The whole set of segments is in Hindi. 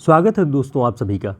स्वागत है दोस्तों आप सभी का।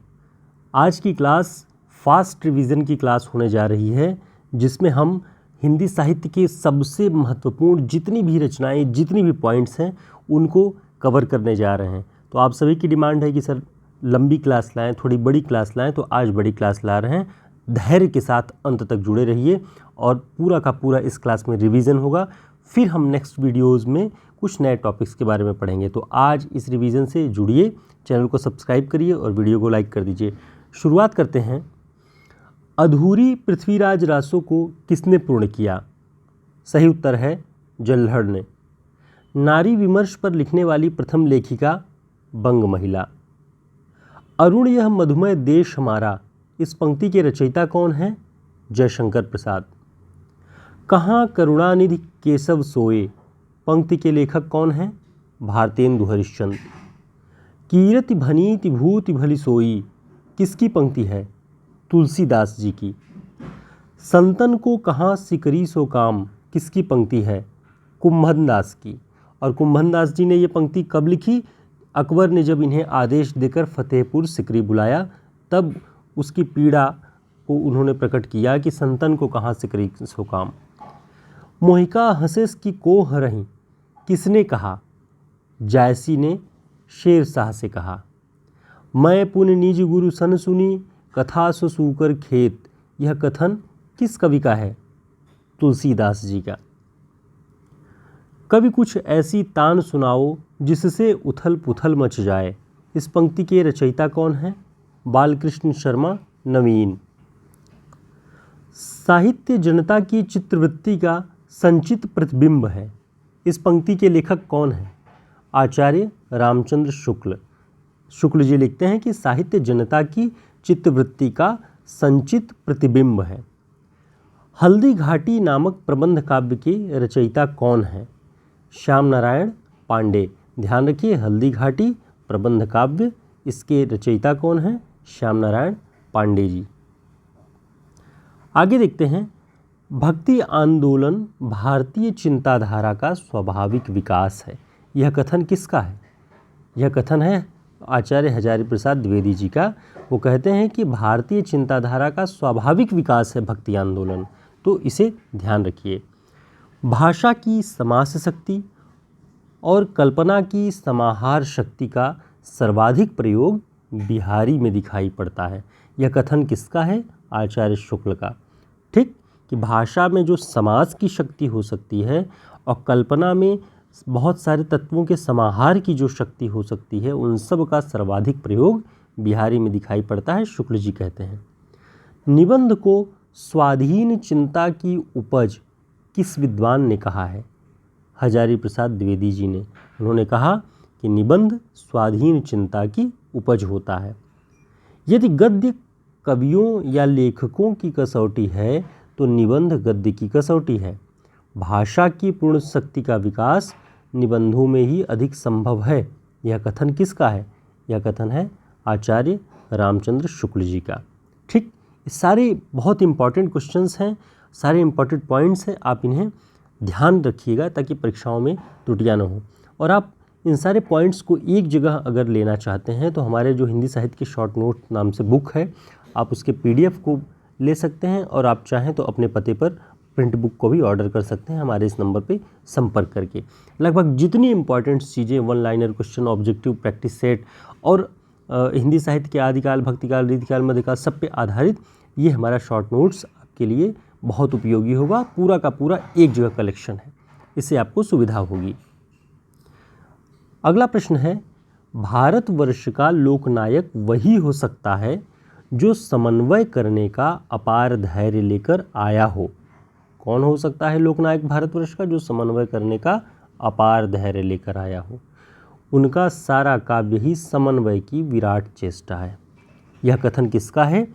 आज की क्लास फास्ट रिवीजन की क्लास होने जा रही है, जिसमें हम हिंदी साहित्य के सबसे महत्वपूर्ण जितनी भी रचनाएं, जितनी भी पॉइंट्स हैं, उनको कवर करने जा रहे हैं। तो आप सभी की डिमांड है कि सर लंबी क्लास लाएं, थोड़ी बड़ी क्लास लाएं, तो आज बड़ी क्लास ला रहे हैं। धैर्य के साथ अंत तक जुड़े रहिए और पूरा का पूरा इस क्लास में रिवीजन होगा। फिर हम नेक्स्ट वीडियोज़ में कुछ नए टॉपिक्स के बारे में पढ़ेंगे। तो आज इस रिवीजन से जुड़िए, चैनल को सब्सक्राइब करिए और वीडियो को लाइक कर दीजिए। शुरुआत करते हैं। अधूरी पृथ्वीराज रासो को किसने पूर्ण किया? सही उत्तर है जल्हड़ ने। नारी विमर्श पर लिखने वाली प्रथम लेखिका बंग महिला। अरुण यह मधुमय देश हमारा, इस पंक्ति के रचयिता कौन है? जयशंकर प्रसाद। कहाँ करुणानिधि केशव सोए, पंक्ति के लेखक कौन हैं? भारतेंदु हरिश्चंद्र। कीरति भनीति भूति भली सोई, किसकी पंक्ति है? तुलसीदास जी की। संतन को कहाँ सिकरी सो काम, किसकी पंक्ति है? कुंभन दास की। और कुंभन दास जी ने ये पंक्ति कब लिखी? अकबर ने जब इन्हें आदेश देकर फतेहपुर सिकरी बुलाया, तब उसकी पीड़ा को उन्होंने प्रकट किया कि संतन को कहाँ सिकरी सो काम। मोहिका हंसेस की कोह रही, किसने कहा? जायसी ने शेर शाह से कहा। मैं पुन निज गुरु सन सुनी, कथा सो सूकर खेत, यह कथन किस कवि का है? तुलसीदास जी का। कभी कुछ ऐसी तान सुनाओ जिससे उथल पुथल मच जाए, इस पंक्ति के रचयिता कौन है? बालकृष्ण शर्मा नवीन। साहित्य जनता की चित्रवृत्ति का संचित प्रतिबिंब है, इस पंक्ति के लेखक कौन है? आचार्य रामचंद्र शुक्ल। शुक्ल जी लिखते हैं कि साहित्य जनता की चित्तवृत्ति का संचित प्रतिबिंब है। हल्दी घाटी नामक प्रबंध काव्य के रचयिता कौन है? श्याम नारायण पांडे। ध्यान रखिए, हल्दी घाटी प्रबंध काव्य, इसके रचयिता कौन है? श्याम नारायण पांडे जी। आगे देखते हैं। भक्ति आंदोलन भारतीय चिंताधारा का स्वाभाविक विकास है, यह कथन किसका है? यह कथन है आचार्य हजारी प्रसाद द्विवेदी जी का। वो कहते हैं कि भारतीय चिंताधारा का स्वाभाविक विकास है भक्ति आंदोलन, तो इसे ध्यान रखिए। भाषा की समास शक्ति और कल्पना की समाहार शक्ति का सर्वाधिक प्रयोग बिहारी में दिखाई पड़ता है, यह कथन किसका है? आचार्य शुक्ल का। ठीक, कि भाषा में जो समास की शक्ति हो सकती है और कल्पना में बहुत सारे तत्वों के समाहार की जो शक्ति हो सकती है, उन सब का सर्वाधिक प्रयोग बिहारी में दिखाई पड़ता है, शुक्ल जी कहते हैं। निबंध को स्वाधीन चिंता की उपज किस विद्वान ने कहा है? हजारी प्रसाद द्विवेदी जी ने। उन्होंने कहा कि निबंध स्वाधीन चिंता की उपज होता है। यदि गद्य कवियों या लेखकों की कसौटी है, तो निबंध गद्य की कसौटी है। भाषा की पूर्ण शक्ति का विकास निबंधों में ही अधिक संभव है, यह कथन किसका है? यह कथन है आचार्य रामचंद्र शुक्ल जी का। ठीक, सारे बहुत इंपॉर्टेंट क्वेश्चंस हैं, सारे इंपॉर्टेंट पॉइंट्स हैं, आप इन्हें ध्यान रखिएगा ताकि परीक्षाओं में त्रुटियां न हो। और आप इन सारे पॉइंट्स को एक जगह अगर लेना चाहते हैं, तो हमारे जो हिंदी साहित्य के शॉर्ट नोट नाम से बुक है, आप उसके PDF को ले सकते हैं, और आप चाहें तो अपने पते पर प्रिंट बुक को भी ऑर्डर कर सकते हैं हमारे इस नंबर पे संपर्क करके। लगभग जितनी इंपॉर्टेंट चीज़ें, one liner question, objective practice set और हिंदी साहित्य के आदिकाल, भक्तिकाल, रीतिकाल, मध्यकाल, सब पे आधारित ये हमारा शॉर्ट नोट्स आपके लिए बहुत उपयोगी होगा। पूरा का पूरा एक जगह कलेक्शन है, इससे आपको सुविधा होगी। अगला प्रश्न है, भारतवर्ष का लोकनायक वही हो सकता है जो समन्वय करने का अपार धैर्य लेकर आया हो। कौन हो सकता है लोकनायक भारतवर्ष का जो समन्वय करने का अपार धैर्य लेकर आया हो? उनका सारा काव्य ही समन्वय की विराट चेष्टा है, यह कथन किसका है?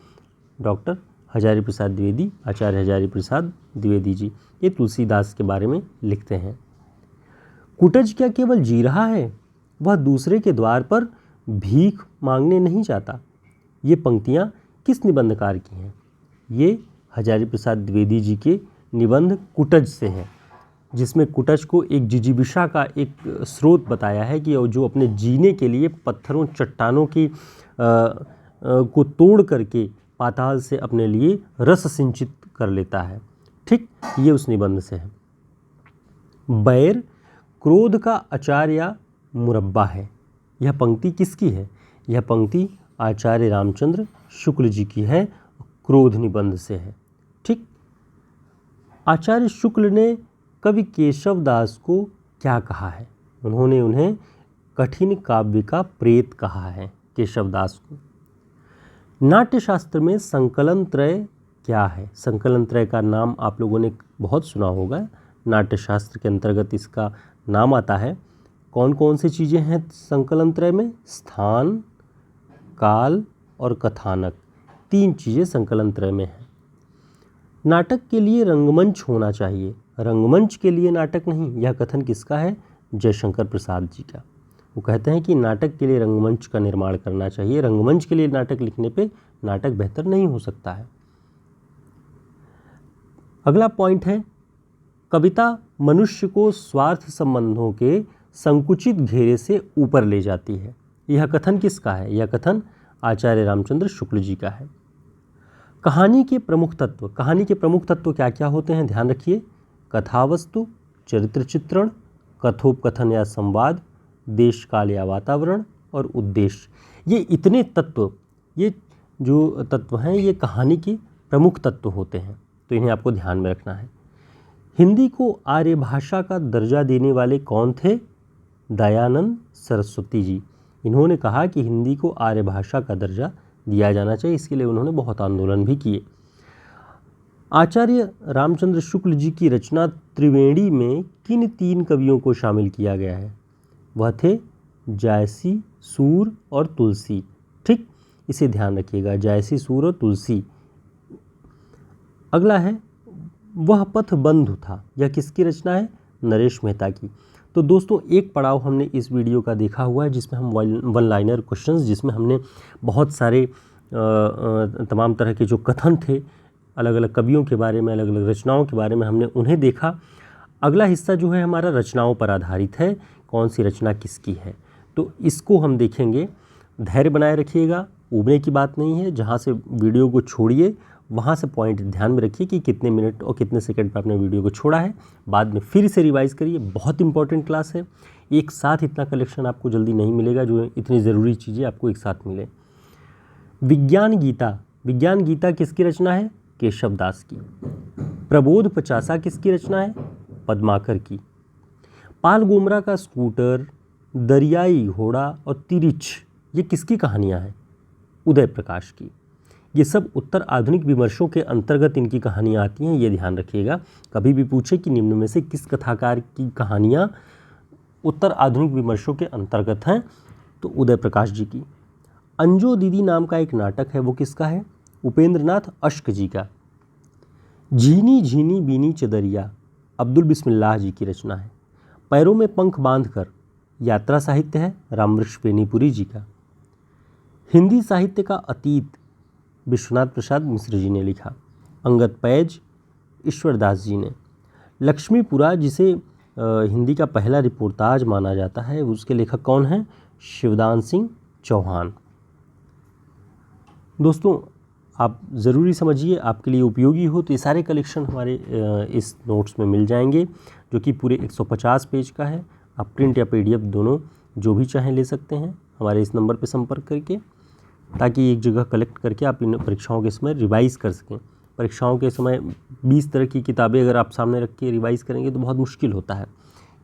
डॉक्टर हजारी प्रसाद द्विवेदी, आचार्य हजारी प्रसाद द्विवेदी जी। ये तुलसीदास के बारे में लिखते हैं। कुटज क्या केवल जी रहा है, वह दूसरे के द्वार पर भीख मांगने नहीं जाता। ये पंक्तियाँ किस निबंधकार की हैं? ये हजारी प्रसाद द्विवेदी जी के निबंध कुटज से हैं। जिसमें कुटच को एक जिजीविषा का एक स्रोत बताया है कि जो अपने जीने के लिए पत्थरों चट्टानों की को तोड़ करके पाताल से अपने लिए रस सिंचित कर लेता है। ठीक, ये उस निबंध से है। बैर क्रोध का आचार्य मुरब्बा है। यह पंक्ति किसकी है? यह पंक्ति आचार्य रामचंद्र शुक्ल जी की है, क्रोध निबंध से है। ठीक, आचार्य शुक्ल ने कवि केशव दास को क्या कहा है? उन्होंने उन्हें कठिन काव्य का प्रेत कहा है, केशव दास को। नाट्यशास्त्र में संकलन त्रय क्या है? संकलन त्रय का नाम आप लोगों ने बहुत सुना होगा। नाट्यशास्त्र के अंतर्गत इसका नाम आता है। कौन कौन सी चीज़ें हैं संकलन त्रय में? स्थान, काल और कथानक, 3 चीज़ें संकलन त्रय में हैं। नाटक के लिए रंगमंच होना चाहिए, रंगमंच के लिए नाटक नहीं। यह कथन किसका है? जयशंकर प्रसाद जी का। वो कहते हैं कि नाटक के लिए रंगमंच का निर्माण करना चाहिए, रंगमंच के लिए नाटक लिखने पे नाटक बेहतर नहीं हो सकता है। अगला पॉइंट है, कविता मनुष्य को स्वार्थ संबंधों के संकुचित घेरे से ऊपर ले जाती है। यह कथन किसका है? यह कथन आचार्य रामचंद्र शुक्ल जी का है। कहानी के प्रमुख तत्व, कहानी के प्रमुख तत्व क्या क्या होते हैं? ध्यान रखिए, कथावस्तु, चरित्र चित्रण, कथोपकथन या संवाद, देश काल या वातावरण और उद्देश्य। ये इतने तत्व, ये जो तत्व हैं ये कहानी के प्रमुख तत्व होते हैं, तो इन्हें आपको ध्यान में रखना है। हिंदी को आर्य भाषा का दर्जा देने वाले कौन थे? दयानंद सरस्वती जी। इन्होंने कहा कि हिंदी को आर्य भाषा का दर्जा दिया जाना चाहिए, इसके लिए उन्होंने बहुत आंदोलन भी किए। आचार्य रामचंद्र शुक्ल जी की रचना त्रिवेणी में किन 3 कवियों को शामिल किया गया है? वह थे जायसी, सूर और तुलसी। ठीक, इसे ध्यान रखिएगा, जायसी, सूर और तुलसी। अगला है, वह पथ बंधु था। यह किसकी रचना है? नरेश मेहता की। तो दोस्तों, एक पड़ाव हमने इस वीडियो का देखा हुआ है जिसमें हम वन लाइनर क्वेश्चंस, जिसमें हमने बहुत सारे तमाम तरह के जो कथन थे अलग अलग कवियों के बारे में, अलग अलग रचनाओं के बारे में, हमने उन्हें देखा। अगला हिस्सा जो है हमारा रचनाओं पर आधारित है, कौन सी रचना किसकी है, तो इसको हम देखेंगे। धैर्य बनाए रखिएगा, ऊबने की बात नहीं है। जहाँ से वीडियो को छोड़िए वहाँ से पॉइंट ध्यान में रखिए कि कितने मिनट और कितने सेकंड पर आपने वीडियो को छोड़ा है। बाद में फिर से रिवाइज़ करिए, बहुत इंपॉर्टेंट क्लास है। एक साथ इतना कलेक्शन आपको जल्दी नहीं मिलेगा जो इतनी ज़रूरी चीज़ें आपको एक साथ मिले। विज्ञान गीता, विज्ञान गीता किसकी रचना है? केशव दास की। प्रबोध पचासा किसकी रचना है? पद्माकर की। पाल गोमरा का स्कूटर, दरियाई घोड़ा और तिरिच, ये किसकी कहानियाँ हैं? उदय प्रकाश की। ये सब उत्तर आधुनिक विमर्शों के अंतर्गत इनकी कहानियाँ आती हैं, ये ध्यान रखिएगा। कभी भी पूछे कि निम्न में से किस कथाकार की कहानियाँ उत्तर आधुनिक विमर्शों के अंतर्गत हैं, तो उदय प्रकाश जी की। अंजो दीदी नाम का एक नाटक है, वो किसका है? उपेंद्र नाथ अश्क जी का। झीनी झीनी बीनी चदरिया, अब्दुल बिस्मिल्लाह जी की रचना है। पैरों में पंख बांधकर, यात्रा साहित्य है, रामवृक्ष बेनीपुरी जी का। हिंदी साहित्य का अतीत, विश्वनाथ प्रसाद मिश्र जी ने लिखा। अंगद पैज, ईश्वरदास जी ने। लक्ष्मीपुरा, जिसे हिंदी का पहला रिपोर्टाज माना जाता है, उसके लेखक कौन हैं? शिवदान सिंह चौहान। दोस्तों, आप ज़रूरी समझिए, आपके लिए उपयोगी हो तो ये सारे कलेक्शन हमारे इस नोट्स में मिल जाएंगे, जो कि पूरे 150 पेज का है। आप प्रिंट या PDF दोनों जो भी चाहें ले सकते हैं हमारे इस नंबर पर संपर्क करके, ताकि एक जगह कलेक्ट करके आप इन परीक्षाओं के समय रिवाइज़ कर सकें। परीक्षाओं के समय 20 तरह की किताबें अगर आप सामने रख के रिवाइज़ करेंगे तो बहुत मुश्किल होता है।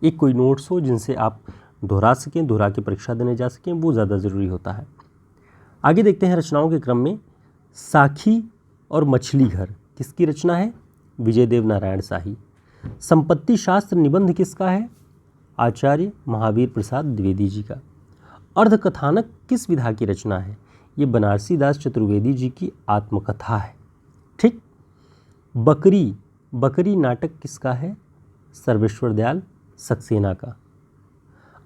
एक कोई नोट्स हो जिनसे आप दोहरा सकें, दोहरा के परीक्षा देने जा सकें, वो ज़्यादा ज़रूरी होता है। आगे देखते हैं रचनाओं के क्रम में। साखी और मछली घर किसकी रचना है? विजय देव नारायण शाही। संपत्ति शास्त्र निबंध किसका है? आचार्य महावीर प्रसाद द्विवेदी जी का। अर्धकथानक किस विधा की रचना है? ये बनारसी दास चतुर्वेदी जी की आत्मकथा है। ठीक। बकरी, बकरी नाटक किसका है? सर्वेश्वर दयाल सक्सेना का।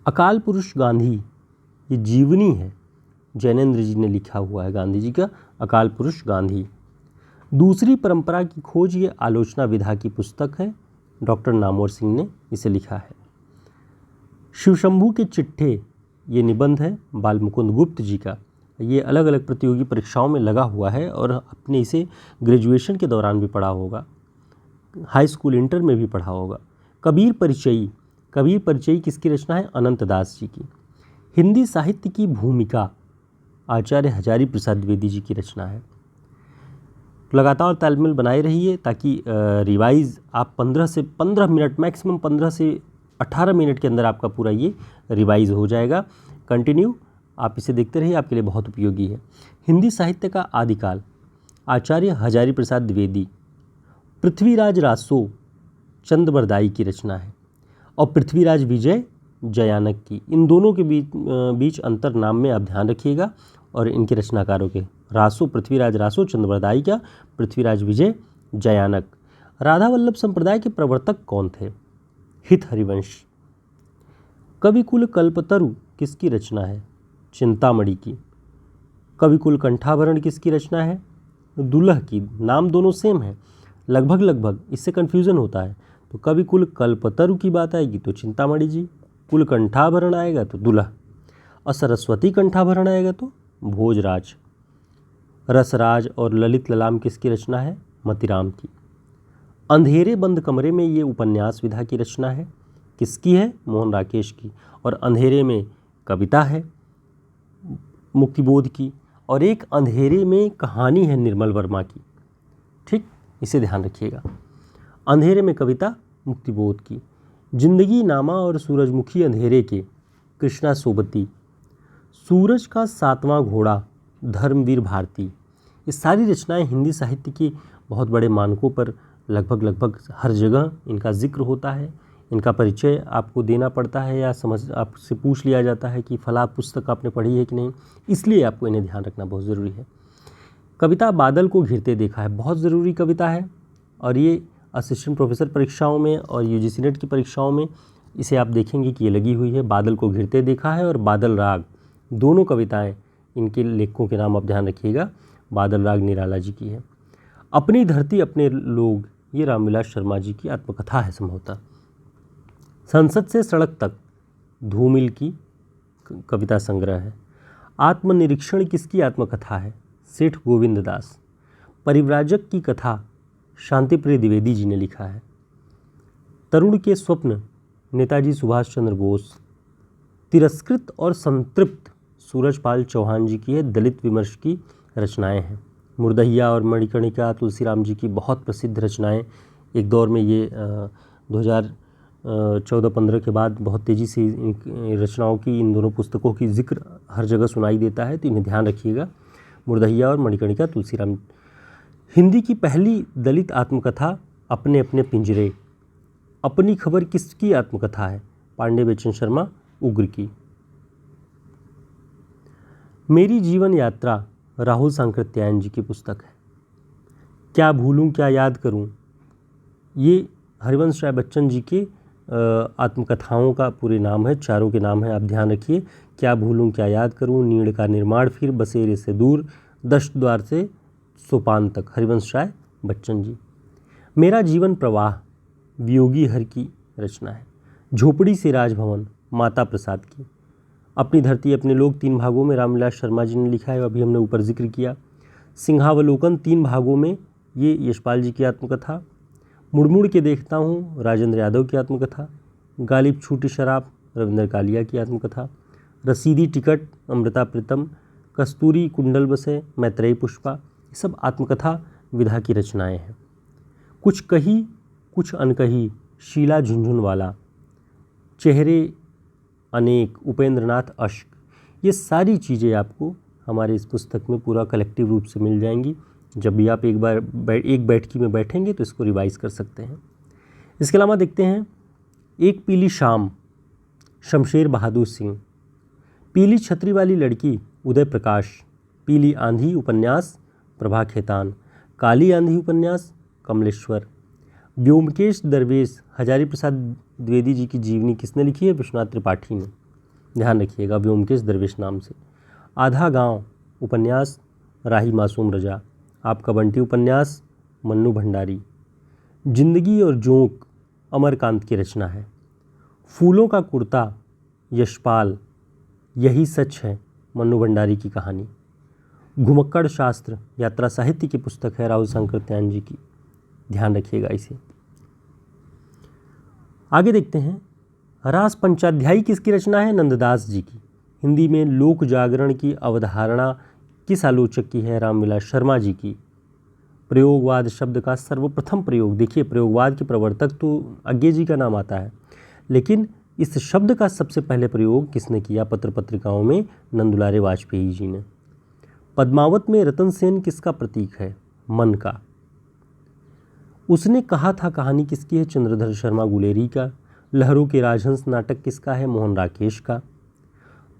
अकाल पुरुष गांधी, ये जीवनी है, जैनेन्द्र जी ने लिखा हुआ है गांधी जी का अकाल पुरुष गांधी। दूसरी परंपरा की खोज, ये आलोचना विधा की पुस्तक है, डॉक्टर नामवर सिंह ने इसे लिखा है। शिवशंभू के चिट्ठे ये निबंध है बालमुकुंद गुप्त जी का। ये अलग अलग प्रतियोगी परीक्षाओं में लगा हुआ है और आपने इसे ग्रेजुएशन के दौरान भी पढ़ा होगा, हाई स्कूल इंटर में भी पढ़ा होगा। कबीर परिचयी, कबीर परिचयी किसकी रचना है? अनंत दास जी की। हिंदी साहित्य की भूमिका आचार्य हजारी प्रसाद द्विवेदी जी की रचना है। लगातार तालमेल बनाए रहिए ताकि रिवाइज आप 15 मिनट, मैक्सिमम 15 से 18 मिनट के अंदर आपका पूरा ये रिवाइज हो जाएगा। कंटिन्यू आप इसे देखते रहिए, आपके लिए बहुत उपयोगी है। हिंदी साहित्य का आदिकाल आचार्य हजारी प्रसाद द्विवेदी। पृथ्वीराज रासो चंद्रबरदाई की रचना है और पृथ्वीराज विजय जयानक की। इन दोनों के बीच अंतर नाम में आप ध्यान रखिएगा और इनके रचनाकारों के। रासो, पृथ्वीराज रासो चंद्रबरदाई का, पृथ्वीराज विजय जयानक। राधा वल्लभ संप्रदाय के प्रवर्तक कौन थे? हित हरिवंश। कविकुल कल्पतरु किसकी रचना है? चिंतामणि की। कविकुल कंठाभरण किसकी रचना है? दुल्ह की। नाम दोनों सेम है, लगभग इससे कन्फ्यूज़न होता है। तो कविकुल कल्पतरु की बात आएगी तो चिंतामणि जी, कुल कंठाभरण आएगा तो दुल्ह, और सरस्वती कंठाभरण आएगा तो भोजराज। रसराज और ललित ललाम किसकी रचना है? मतिराम की। अंधेरे बंद कमरे में ये उपन्यास विधा की रचना है, किसकी है? मोहन राकेश की। और अंधेरे में कविता है मुक्तिबोध की, और एक अंधेरे में कहानी है निर्मल वर्मा की। ठीक, इसे ध्यान रखिएगा। अंधेरे में कविता मुक्तिबोध की। जिंदगी नामा और सूरजमुखी अंधेरे के कृष्णा सोबती। सूरज का सातवां घोड़ा धर्मवीर भारती। ये सारी रचनाएं हिंदी साहित्य की बहुत बड़े मानकों पर लगभग हर जगह इनका जिक्र होता है। इनका परिचय आपको देना पड़ता है या आपसे पूछ लिया जाता है कि फला पुस्तक आपने पढ़ी है कि नहीं, इसलिए आपको इन्हें ध्यान रखना बहुत ज़रूरी है। कविता बादल को घिरते देखा है, बहुत ज़रूरी कविता है और ये असिस्टेंट प्रोफेसर परीक्षाओं में और यूजीसी नेट की परीक्षाओं में इसे आप देखेंगे कि ये लगी हुई है। बादल को घिरते देखा है और बादल राग, दोनों कविताएं, इनके लेखकों के नाम आप ध्यान रखिएगा। बादल राग निराला जी की है। अपनी धरती अपने लोग, ये रामविलास शर्मा जी की आत्मकथा है संभवतः। संसद से सड़क तक धूमिल की कविता संग्रह है। आत्मनिरीक्षण किसकी आत्मकथा है? सेठ गोविंद दास। परिव्राजक की कथा शांतिप्रिय द्विवेदी जी ने लिखा है। तरुण के स्वप्न नेताजी सुभाष चंद्र बोस। तिरस्कृत और संतृप्त सूरजपाल चौहान जी की है। दलित विमर्श की रचनाएं हैं। मुर्दहिया और मणिकर्णिका तुलसीराम जी की बहुत प्रसिद्ध रचनाएं। एक दौर में ये 2014-15 के बाद बहुत तेज़ी से इन रचनाओं की, इन दोनों पुस्तकों की जिक्र हर जगह सुनाई देता है, तो इन्हें ध्यान रखिएगा। मुर्दहिया और मणिकर्णिका तुलसीराम। हिंदी की पहली दलित आत्मकथा अपने अपने पिंजरे। अपनी खबर किसकी आत्मकथा है? पांडे बेचन शर्मा उग्र की। मेरी जीवन यात्रा राहुल सांकृत्यायन जी की पुस्तक है। क्या भूलूं क्या याद करूं, ये हरिवंश राय बच्चन जी के आत्मकथाओं का पूरे नाम है, चारों के नाम है, आप ध्यान रखिए। क्या भूलूं क्या याद करूं, नीड़ का निर्माण फिर, बसेरे से दूर, दष्ट द्वार से सोपान तक, हरिवंश राय बच्चन जी। मेरा जीवन प्रवाह वियोगी हर की रचना है। झोपड़ी से राजभवन माता प्रसाद की। अपनी धरती अपने लोग 3 भागों में रामविलास शर्मा जी ने लिखा है, अभी हमने ऊपर जिक्र किया। सिंहावलोकन 3 भागों में, ये यशपाल जी की आत्मकथा। मुड़मुड़ के देखता हूँ राजेंद्र यादव की आत्मकथा। गालिब छूटी शराब रविंद्र कालिया की आत्मकथा। रसीदी टिकट अमृता प्रीतम। कस्तूरी कुंडल बसे मैत्रेयी पुष्पा। ये सब आत्मकथा विधा की रचनाएं हैं। कुछ कही कुछ अनकही शीला झुंझुनवाला। चेहरे अनेक उपेंद्रनाथ अश्क। ये सारी चीज़ें आपको हमारे इस पुस्तक में पूरा कलेक्टिव रूप से मिल जाएंगी। जब भी आप एक बैठकी में बैठेंगे तो इसको रिवाइज कर सकते हैं। इसके अलावा देखते हैं एक पीली शाम शमशेर बहादुर सिंह। पीली छतरी वाली लड़की उदय प्रकाश। पीली आंधी उपन्यास प्रभा खेतान। काली आंधी उपन्यास कमलेश्वर। व्योमकेश दरवेश हजारी प्रसाद द्विवेदी जी की जीवनी किसने लिखी है? विश्वनाथ त्रिपाठी ने, ध्यान रखिएगा, व्योमकेश दरवेश नाम से। आधा गांव उपन्यास राही मासूम रजा। आपका बंटी उपन्यास मन्नू भंडारी। जिंदगी और जोंक अमरकांत की रचना है। फूलों का कुर्ता यशपाल, यही सच है मन्नू भंडारी की कहानी। घुमक्कड़ शास्त्र यात्रा साहित्य की पुस्तक है राहुल सांकृत्यायन जी की, ध्यान रखिएगा इसे। आगे देखते हैं, रास पंचाध्यायी किसकी रचना है? नंददास जी की। हिंदी में लोक जागरण की अवधारणा किस आलोचक की है? रामविलास शर्मा जी की। प्रयोगवाद शब्द का सर्वप्रथम प्रयोग, देखिए प्रयोगवाद के प्रवर्तक तो अज्ञे जी का नाम आता है, लेकिन इस शब्द का सबसे पहले प्रयोग किसने किया पत्र पत्रिकाओं में? नंदुलारे वाजपेयी जी ने। पद्मावत में रतन सेन किसका प्रतीक है? मन का। उसने कहा था कहानी किसकी है? चंद्रधर शर्मा गुलेरी का। लहरों के राजहंस नाटक किसका है? मोहन राकेश का।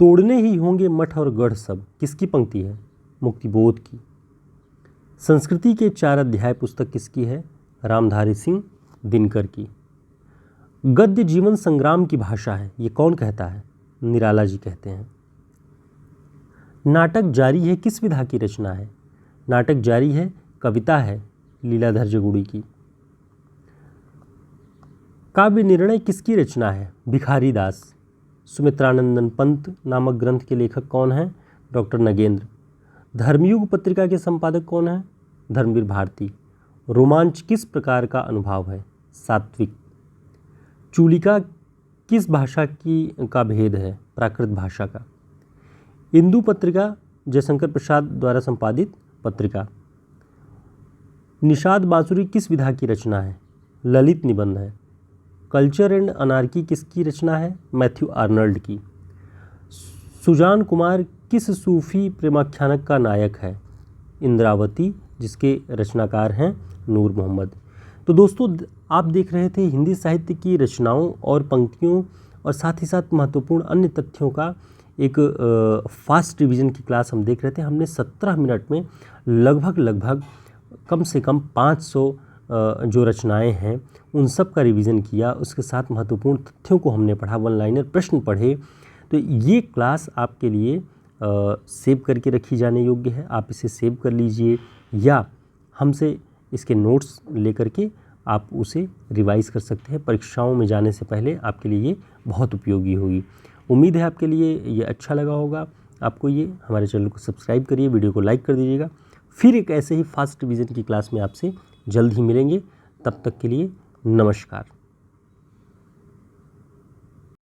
तोड़ने ही होंगे मठ और गढ़ सब किसकी पंक्ति है? मुक्तिबोध की। संस्कृति के 4 अध्याय पुस्तक किसकी है? रामधारी सिंह दिनकर की। गद्य जीवन संग्राम की भाषा है, ये कौन कहता है? निराला जी कहते हैं। नाटक जारी है किस विधा की रचना है? नाटक जारी है कविता है लीलाधर जगुड़ी की। काव्य निर्णय किसकी रचना है? भिखारी दास। सुमित्रानंदन पंत नामक ग्रंथ के लेखक कौन हैं? डॉक्टर नगेंद्र। धर्मयुग पत्रिका के संपादक कौन हैं? धर्मवीर भारती। रोमांच किस प्रकार का अनुभाव है? सात्विक। चूलिका किस भाषा का भेद है? प्राकृत भाषा का। इंदु पत्रिका जयशंकर प्रसाद द्वारा संपादित पत्रिका। निषाद बांसुरी किस विधा की रचना है? ललित निबंध है। कल्चर एंड अनार्की किसकी रचना है? मैथ्यू आर्नल्ड की। सुजान कुमार किस सूफी प्रेमाख्यानक का नायक है? इंद्रावती, जिसके रचनाकार हैं नूर मोहम्मद। तो दोस्तों, आप देख रहे थे हिंदी साहित्य की रचनाओं और पंक्तियों और साथ ही साथ महत्वपूर्ण अन्य तथ्यों का एक फास्ट रिवीजन की क्लास हम देख रहे थे। हमने 17 मिनट में लगभग कम से कम 500 जो रचनाएं हैं उन सब का रिवीजन किया। उसके साथ महत्वपूर्ण तथ्यों को हमने पढ़ा, वन लाइनर प्रश्न पढ़े। तो ये क्लास आपके लिए सेव करके रखी जाने योग्य है। आप इसे सेव कर लीजिए या हमसे इसके नोट्स लेकर के आप उसे रिवाइज़ कर सकते हैं। परीक्षाओं में जाने से पहले आपके लिए ये बहुत उपयोगी होगी। उम्मीद है आपके लिए ये अच्छा लगा होगा। आपको ये हमारे चैनल को सब्सक्राइब करिए, वीडियो को लाइक कर दीजिएगा। फिर एक ऐसे ही फास्ट रिवीजन की क्लास में आपसे जल्द ही मिलेंगे। तब तक के लिए नमस्कार।